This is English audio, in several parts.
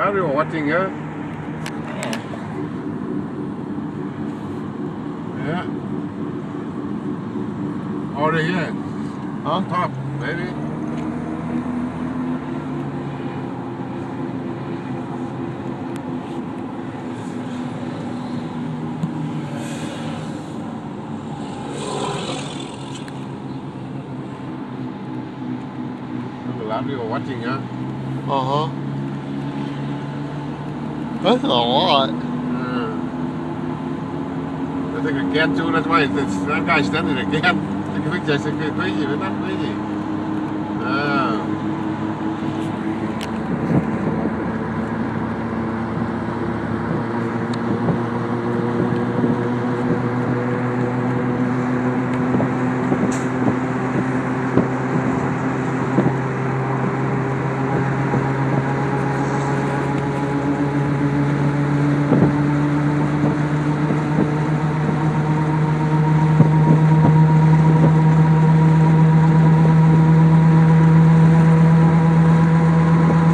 glad you were watching, yeah? Yeah. Over here. On top, maybe. I'm glad you were watching, yeah? Uh-huh. That's a lot. Tôi thấy cái kén chú nó quay, nó gai standing này kén. Cái picture sẽ cái gì với nó cái gì.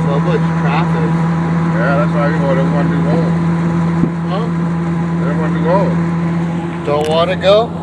So much traffic. Yeah, that's why people don't want to go. Huh? They don't want to go. Don't want to go?